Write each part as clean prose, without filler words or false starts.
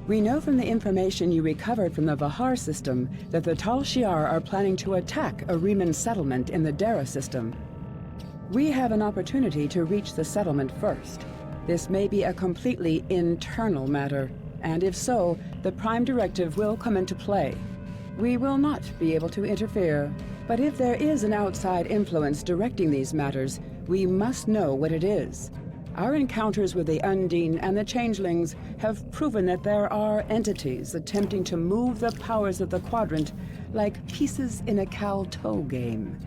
We know from the information you recovered from the Vahar system that the Tal Shiar are planning to attack a Riemann settlement in the Dara system. We have an opportunity to reach the settlement first. This may be a completely internal matter, and if so, the Prime Directive will come into play. We will not be able to interfere, but if there is an outside influence directing these matters, we must know what it is. Our encounters with the Undine and the Changelings have proven that there are entities attempting to move the powers of the Quadrant like pieces in a cow-toe game.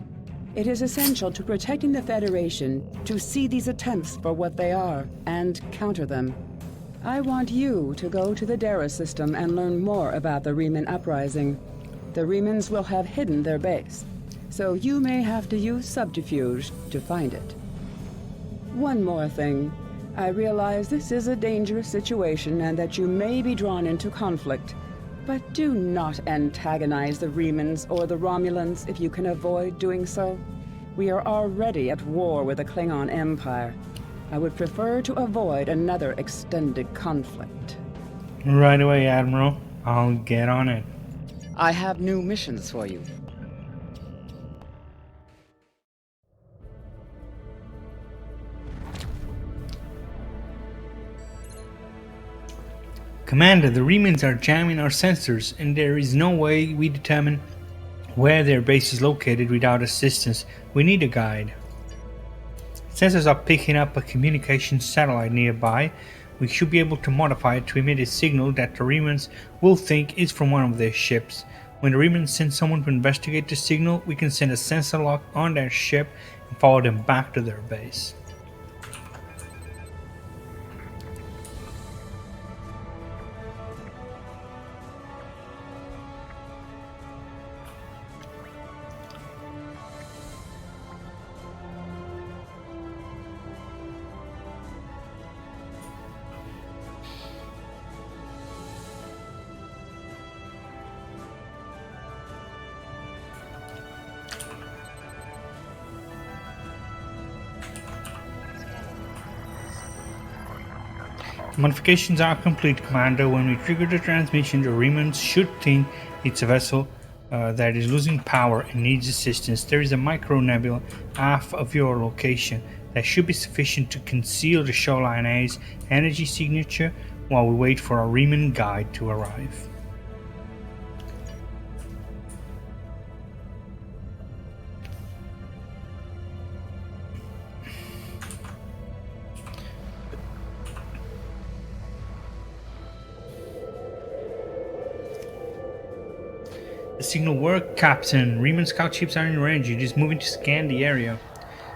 It is essential to protecting the Federation to see these attempts for what they are and counter them. I want you to go to the Dara system and learn more about the Riemann Uprising. The Riemanns will have hidden their base, so you may have to use subterfuge to find it. One more thing. I realize this is a dangerous situation and that you may be drawn into conflict, but do not antagonize the Riemanns or the Romulans if you can avoid doing so. We are already at war with the Klingon Empire. I would prefer to avoid another extended conflict. Right away, Admiral. I'll get on it. I have new missions for you. Commander, the Riemanns are jamming our sensors, and there is no way we determine where their base is located without assistance. We need a guide. Sensors are picking up a communications satellite nearby. We should be able to modify it to emit a signal that the Riemanns will think is from one of their ships. When the Riemanns send someone to investigate the signal, we can send a sensor lock on their ship and follow them back to their base. Modifications are complete, Commander. When we trigger the transmission, the Riemanns should think it's a vessel that is losing power and needs assistance. There is a micro-nebula aft of your location that should be sufficient to conceal the Showline A's energy signature while we wait for our Riemann guide to arrive. The signal worked, Captain. Riemann scout ships are in range. It is moving to scan the area.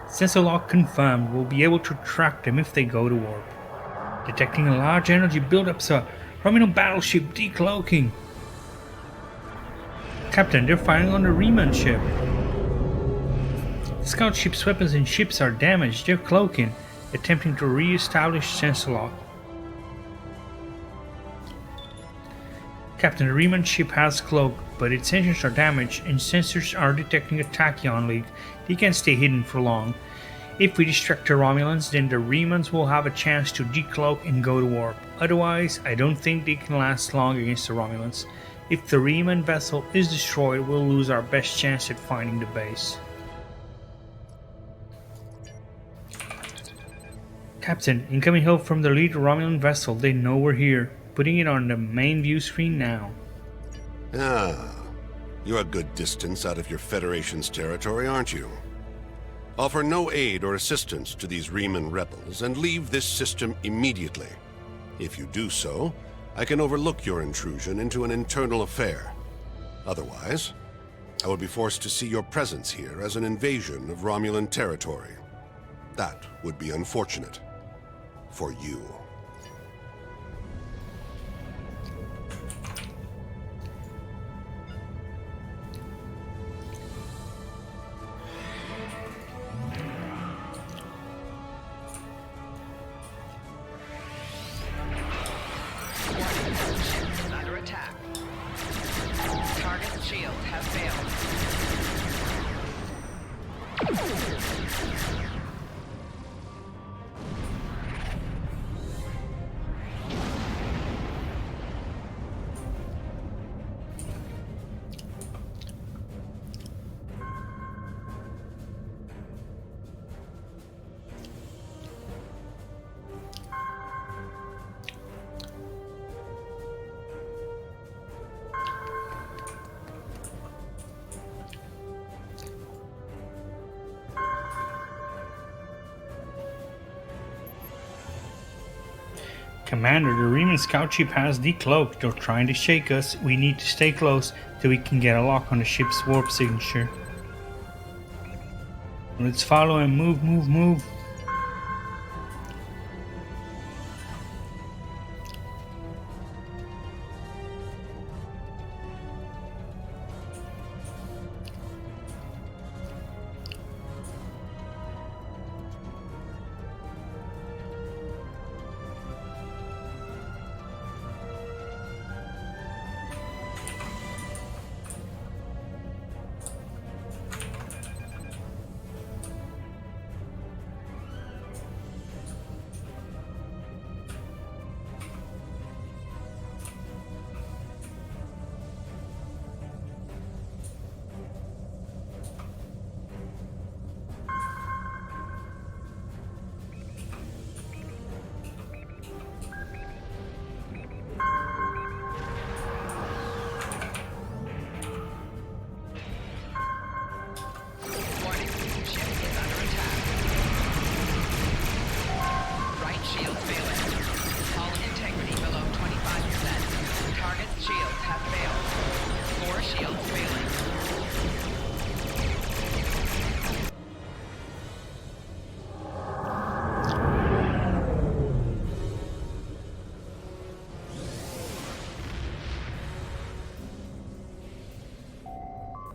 Sensor lock confirmed. We'll be able to track them if they go to warp. Detecting a large energy buildup, sir. Romulan battleship decloaking. Captain, they're firing on the Riemann ship. The scout ship's weapons and ships are damaged. They're cloaking, attempting to re-establish sensor lock. Captain, the Riemann ship has cloak, but its engines are damaged and sensors are detecting a tachyon leak. They can't stay hidden for long. If we distract the Romulans, then the Riemanns will have a chance to decloak and go to warp. Otherwise, I don't think they can last long against the Romulans. If the Riemann vessel is destroyed, we'll lose our best chance at finding the base. Captain, incoming help from the lead Romulan vessel. They know we're here. Putting it on the main view screen now. Ah, you're a good distance out of your Federation's territory, aren't you? Offer no aid or assistance to these Riemann rebels and leave this system immediately. If you do so, I can overlook your intrusion into an internal affair. Otherwise, I would be forced to see your presence here as an invasion of Romulan territory. That would be unfortunate. For you. Under attack. Target shield has failed. Commander, the Riemann scout ship has decloaked. They're trying to shake us. We need to stay close till we can get a lock on the ship's warp signature. Let's follow and move, move, move. Warning, ship is under attack. Right shield failing. Hull integrity below 25%. Target shields have failed. 4 shields failing.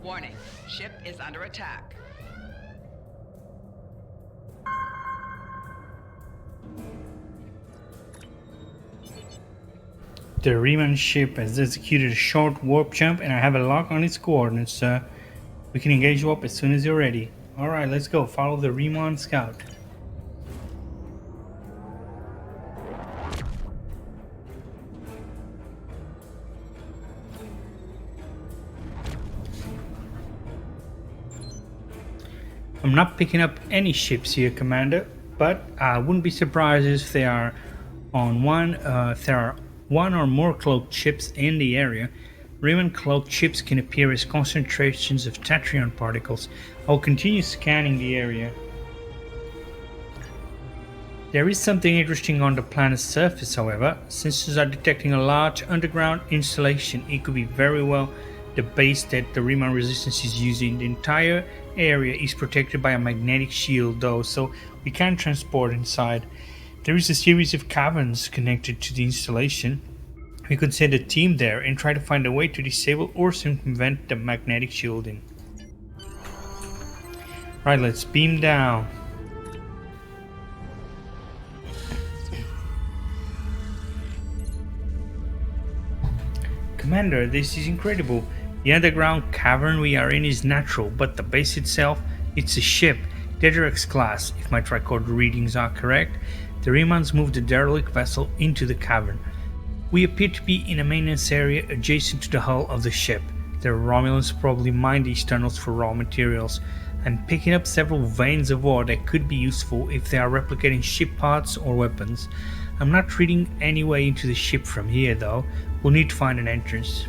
Warning, ship is under attack. The Riemann ship has executed a short warp jump and I have a lock on its coordinates, sir. We can engage warp as soon as you're ready. Alright, let's go. Follow the Riemann scout. I'm not picking up any ships here, Commander, but I wouldn't be surprised if there are one or more cloaked ships in the area. Riemann cloaked ships can appear as concentrations of Tatrion particles. I'll continue scanning the area. There is something interesting on the planet's surface, however. Sensors are detecting a large underground installation. It could be very well the base that the Riemann resistance is using. The entire area is protected by a magnetic shield though, so we can't transport inside. There is a series of caverns connected to the installation. We could send a team there and try to find a way to disable or circumvent the magnetic shielding. Right, let's beam down. Commander, this is incredible. The underground cavern we are in is natural, but the base itself, it's a ship, Dedrex class, if my tricorder readings are correct. The Riemanns moved the derelict vessel into the cavern. We appear to be in a maintenance area adjacent to the hull of the ship. The Romulans probably mine these tunnels for raw materials. I'm picking up several veins of ore that could be useful if they are replicating ship parts or weapons. I'm not reading any way into the ship from here though. We'll need to find an entrance.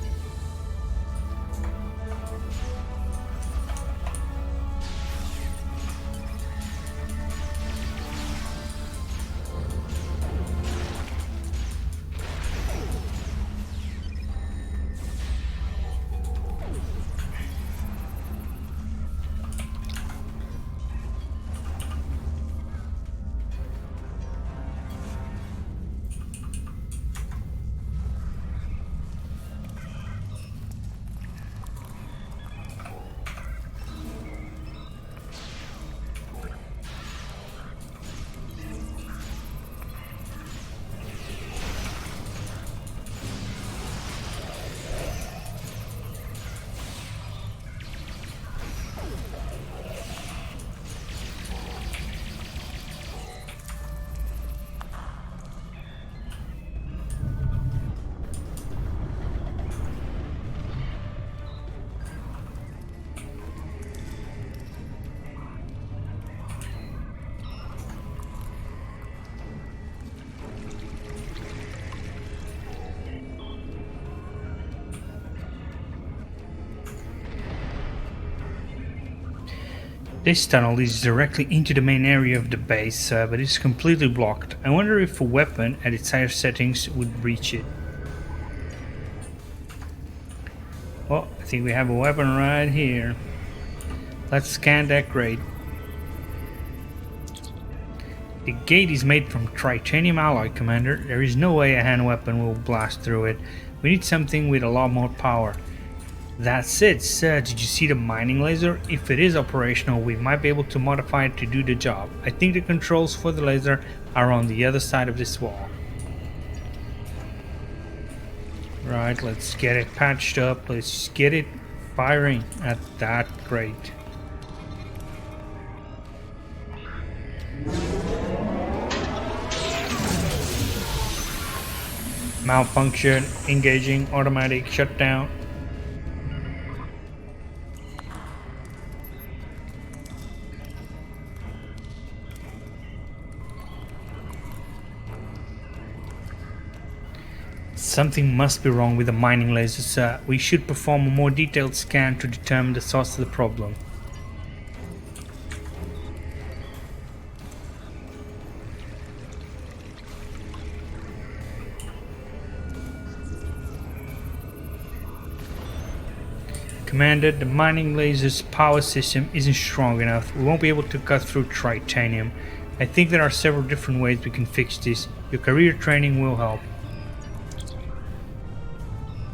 This tunnel leads directly into the main area of the base, but it's completely blocked. I wonder if a weapon at its higher settings would reach it. Oh, I think we have a weapon right here. Let's scan that grate. The gate is made from titanium alloy, Commander. There is no way a hand weapon will blast through it. We need something with a lot more power. That's it, sir. Did you see the mining laser? If it is operational, we might be able to modify it to do the job. I think the controls for the laser are on the other side of this wall. Right, let's get it patched up. Let's get it firing at that grate. Malfunction, engaging, automatic shutdown. Something must be wrong with the mining laser, sir. We should perform a more detailed scan to determine the source of the problem. Commander, the mining laser's power system isn't strong enough. We won't be able to cut through titanium. I think there are several different ways we can fix this. Your career training will help.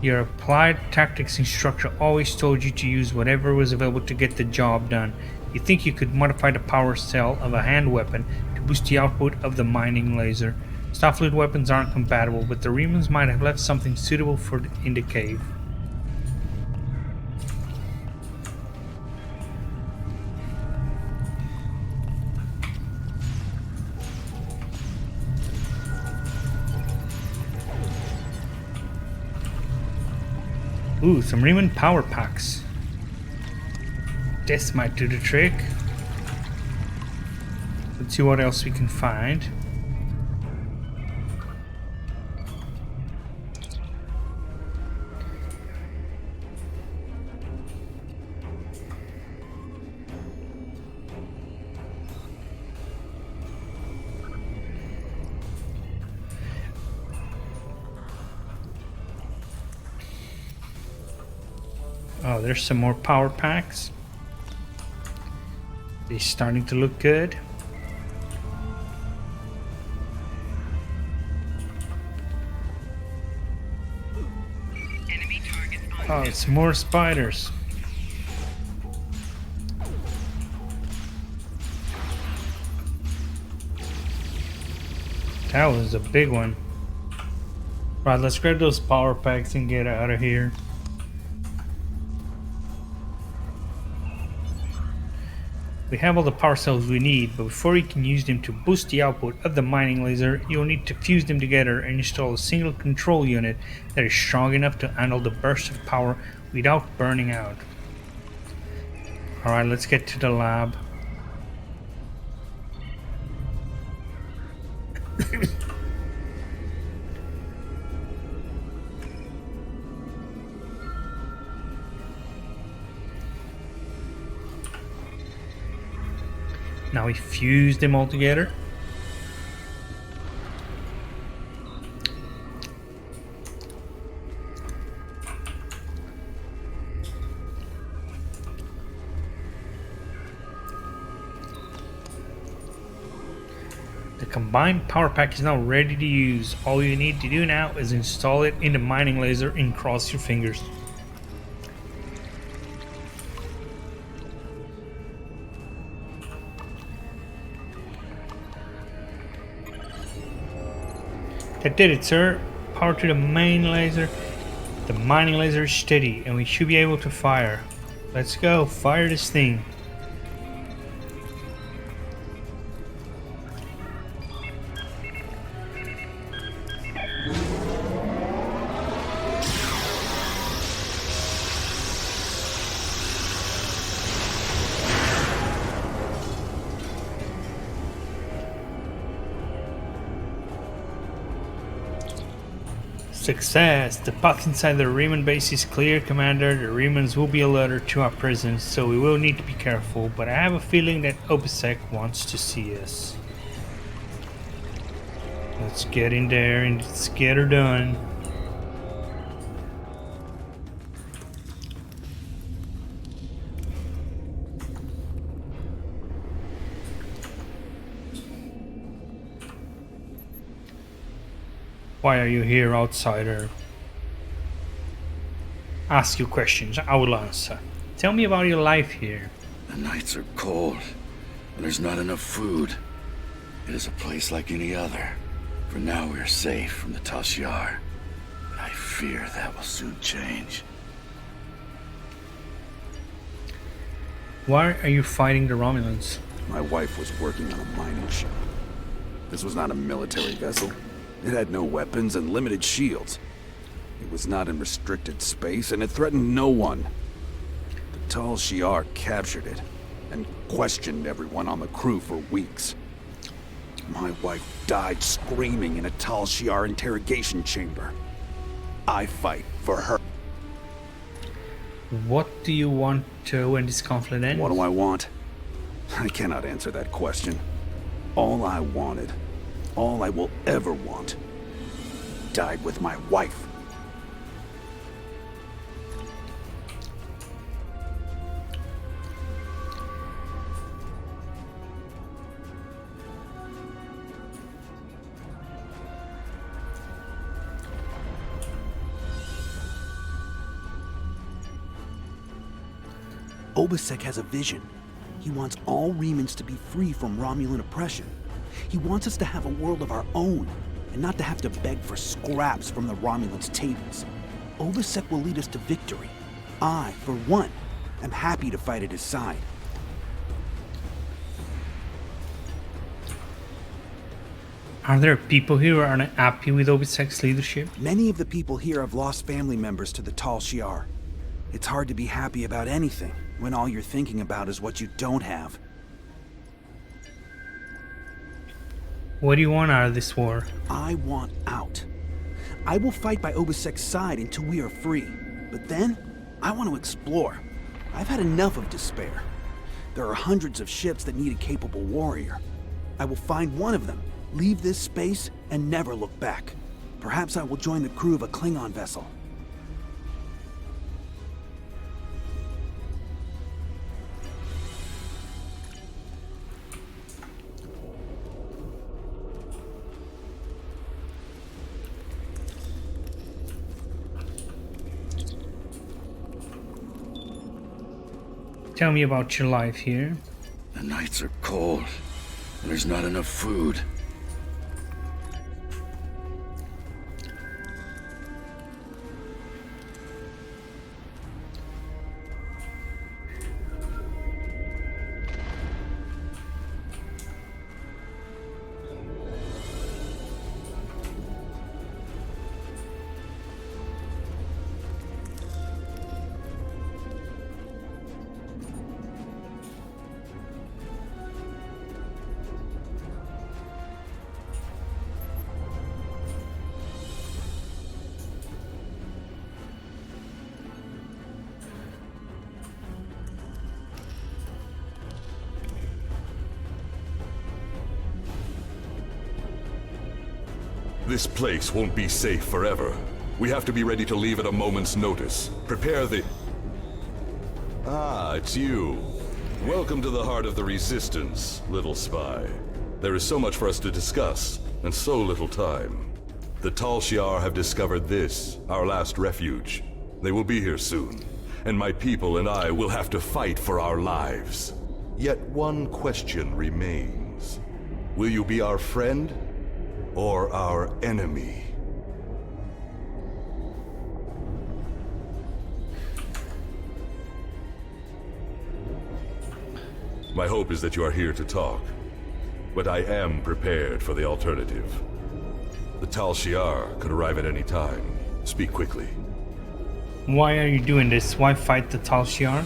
Your applied tactics instructor always told you to use whatever was available to get the job done. You think you could modify the power cell of a hand weapon to boost the output of the mining laser. Starfleet weapons aren't compatible, but the Remans might have left something suitable in the cave. Ooh, some Riemann power packs. This might do the trick. Let's see what else we can find. Oh, there's some more power packs. They're starting to look good. Enemy target on Oh, it's more spiders. That was a big one. Right, let's grab those power packs and get out of here. We have all the power cells we need, but before you can use them to boost the output of the mining laser, you'll need to fuse them together and install a single control unit that is strong enough to handle the burst of power without burning out. Alright, let's get to the lab. Now we fuse them all together. The combined power pack is now ready to use. All you need to do now is install it in the mining laser and cross your fingers. That did it, sir. Power to the main laser. The mining laser is steady and we should be able to fire. Let's go, fire this thing. Success! The path inside the Riemann base is clear, Commander. The Riemanns will be alerted to our presence, so we will need to be careful, but I have a feeling that Obisek wants to see us. Let's get in there and let's get her done. Why are you here, outsider? Ask you questions, I will answer. Tell me about your life here. The nights are cold, and there's not enough food. It is a place like any other. For now we are safe from the Tal Shiar, but I fear that will soon change. Why are you fighting the Romulans? My wife was working on a mining ship. This was not a military vessel. It had no weapons and limited shields. It was not in restricted space, and it threatened no one. The Tal Shiar captured it, and questioned everyone on the crew for weeks. My wife died screaming in a Tal Shiar interrogation chamber. I fight for her. What do you want when this conflict ends? What do I want? I cannot answer that question. All I wanted, all I will ever want, died with my wife. Obisek has a vision. He wants all Remans to be free from Romulan oppression. He wants us to have a world of our own, and not to have to beg for scraps from the Romulans' tables. Obisek will lead us to victory. I, for one, am happy to fight at his side. Are there people here who are not happy with Obisek's leadership? Many of the people here have lost family members to the Tal Shiar. It's hard to be happy about anything when all you're thinking about is what you don't have. What do you want out of this war? I want out. I will fight by Obisek's side until we are free. But then, I want to explore. I've had enough of despair. There are hundreds of ships that need a capable warrior. I will find one of them, leave this space, and never look back. Perhaps I will join the crew of a Klingon vessel. Tell me about your life here. The nights are cold, and there's not enough food. This place won't be safe forever. We have to be ready to leave at a moment's notice. Prepare the... Ah, it's you. Welcome to the heart of the Resistance, little spy. There is so much for us to discuss, and so little time. The Tal Shiar have discovered this, our last refuge. They will be here soon, and my people and I will have to fight for our lives. Yet one question remains. Will you be our friend? Or our enemy? My hope is that you are here to talk, but I am prepared for the alternative. The Tal Shiar could arrive at any time. Speak quickly. Why are you doing this? Why fight the Tal Shiar?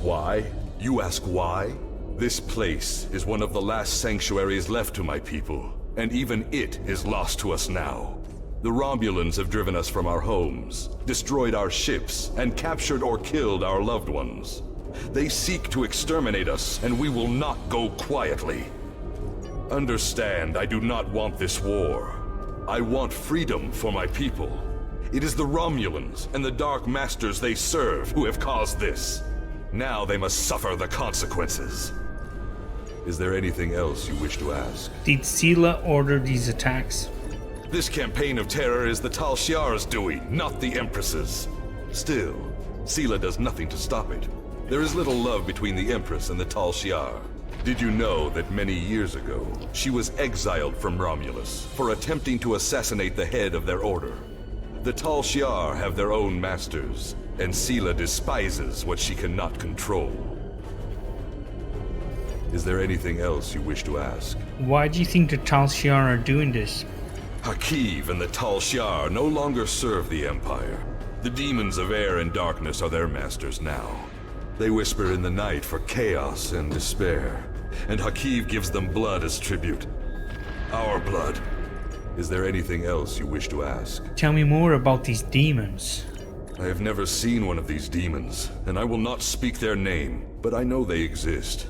Why? You ask why? This place is one of the last sanctuaries left to my people. And even it is lost to us now. The Romulans have driven us from our homes, destroyed our ships, and captured or killed our loved ones. They seek to exterminate us, and we will not go quietly. Understand, I do not want this war. I want freedom for my people. It is the Romulans and the Dark Masters they serve who have caused this. Now they must suffer the consequences. Is there anything else you wish to ask? Did Sela order these attacks? This campaign of terror is the Tal Shiar's doing, not the Empress's. Still, Sela does nothing to stop it. There is little love between the Empress and the Tal Shiar. Did you know that many years ago, she was exiled from Romulus for attempting to assassinate the head of their order? The Tal Shiar have their own masters, and Sela despises what she cannot control. Is there anything else you wish to ask? Why do you think the Tal Shiar are doing this? Hakiv and the Tal Shiar no longer serve the Empire. The demons of air and darkness are their masters now. They whisper in the night for chaos and despair, and Hakiv gives them blood as tribute. Our blood. Is there anything else you wish to ask? Tell me more about these demons. I have never seen one of these demons, and I will not speak their name, but I know they exist.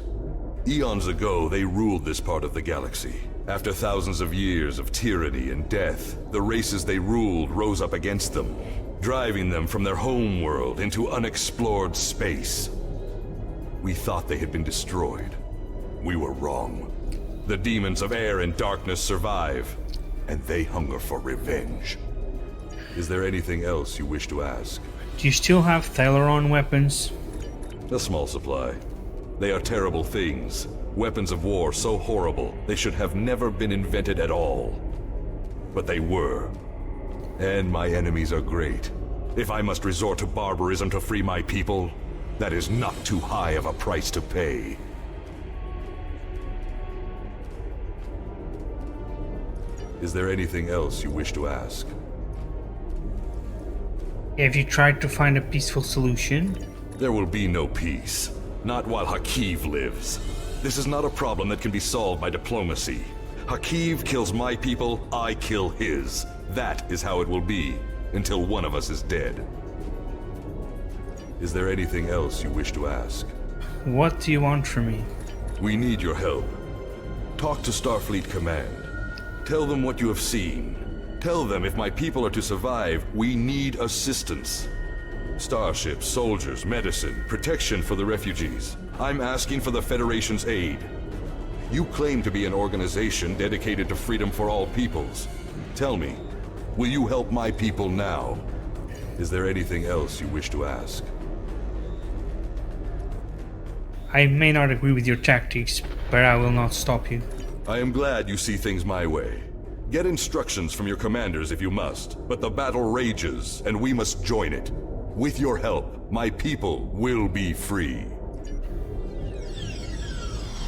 Eons ago, they ruled this part of the galaxy. After thousands of years of tyranny and death, the races they ruled rose up against them, driving them from their home world into unexplored space. We thought they had been destroyed. We were wrong. The demons of air and darkness survive, and they hunger for revenge. Is there anything else you wish to ask? Do you still have Thalaron weapons? A small supply. They are terrible things. Weapons of war so horrible, they should have never been invented at all. But they were. And my enemies are great. If I must resort to barbarism to free my people, that is not too high of a price to pay. Is there anything else you wish to ask? Have you tried to find a peaceful solution? There will be no peace. Not while Hakiv lives. This is not a problem that can be solved by diplomacy. Hakiv kills my people, I kill his. That is how it will be, until one of us is dead. Is there anything else you wish to ask? What do you want from me? We need your help. Talk to Starfleet Command. Tell them what you have seen. Tell them if my people are to survive, we need assistance. Starships, soldiers, medicine, protection for the refugees. I'm asking for the Federation's aid. You claim to be an organization dedicated to freedom for all peoples. Tell me, will you help my people now? Is there anything else you wish to ask? I may not agree with your tactics, but I will not stop you. I am glad you see things my way. Get instructions from your commanders if you must, but the battle rages, and we must join it. With your help, my people will be free.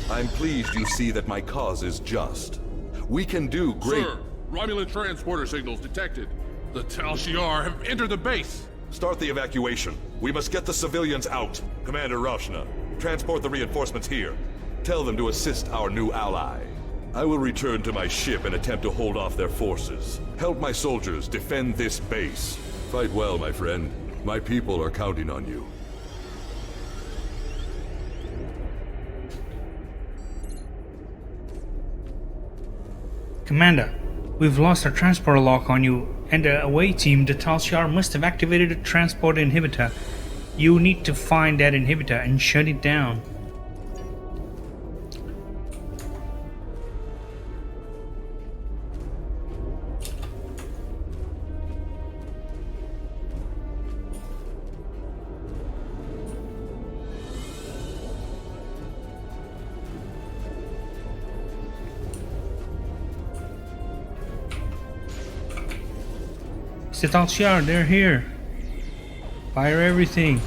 I'm pleased you see that my cause is just. We can do great— Sir, Romulan transporter signals detected. The Tal Shiar have entered the base. Start the evacuation. We must get the civilians out. Commander Roshna, transport the reinforcements here. Tell them to assist our new ally. I will return to my ship and attempt to hold off their forces. Help my soldiers defend this base. Fight well, my friend. My people are counting on you. Commander, we've lost our transporter lock on you, and the away team, the Tal Shiar, must have activated a transport inhibitor. You need to find that inhibitor and shut it down. It's the Tal Shiar, they're here. Fire everything.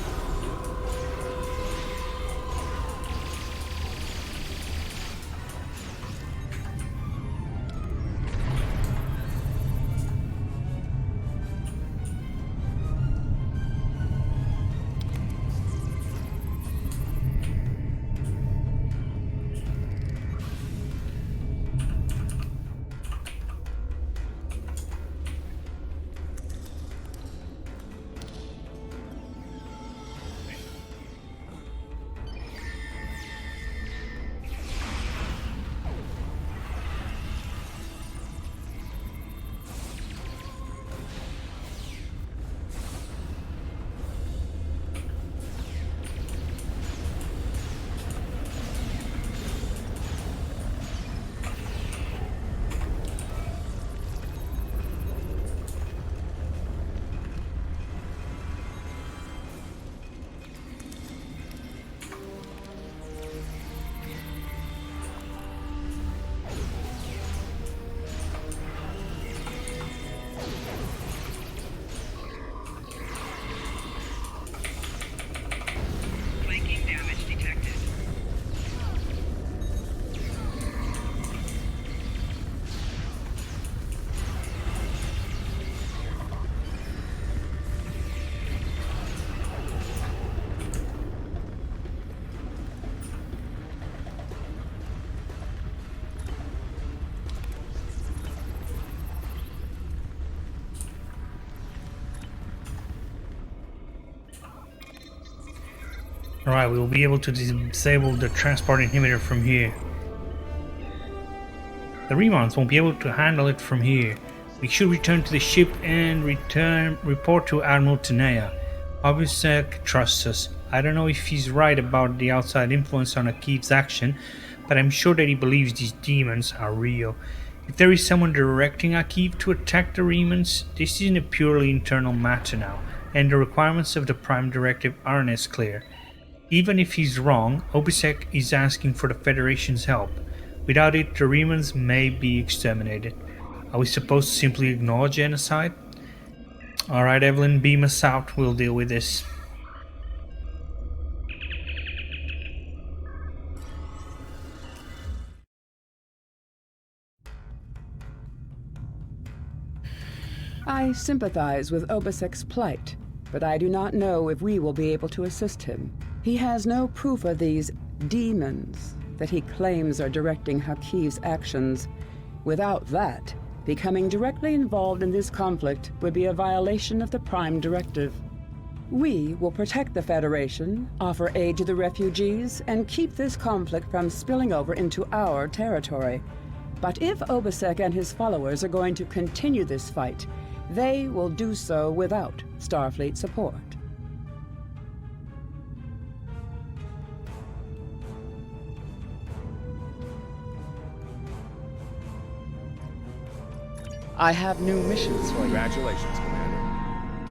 Alright, we will be able to disable the transport inhibitor from here. The Remons won't be able to handle it from here. We should return to the ship and report to Admiral Tenaya. Obusek trusts us. I don't know if he's right about the outside influence on Akiv's action, but I'm sure that he believes these demons are real. If there is someone directing Akiv to attack the Remons, this isn't a purely internal matter now, and the requirements of the Prime Directive aren't as clear. Even if he's wrong, Obusek is asking for the Federation's help. Without it, the Remons may be exterminated. Are we supposed to simply ignore genocide? Alright, Evelyn, beam us out. We'll deal with this. I sympathize with Obusek's plight, but I do not know if we will be able to assist him. He has no proof of these demons that he claims are directing Akiv's actions. Without that, becoming directly involved in this conflict would be a violation of the Prime Directive. We will protect the Federation, offer aid to the refugees, and keep this conflict from spilling over into our territory. But if Obusek and his followers are going to continue this fight, they will do so without Starfleet support. I have new missions for you. Congratulations, Commander.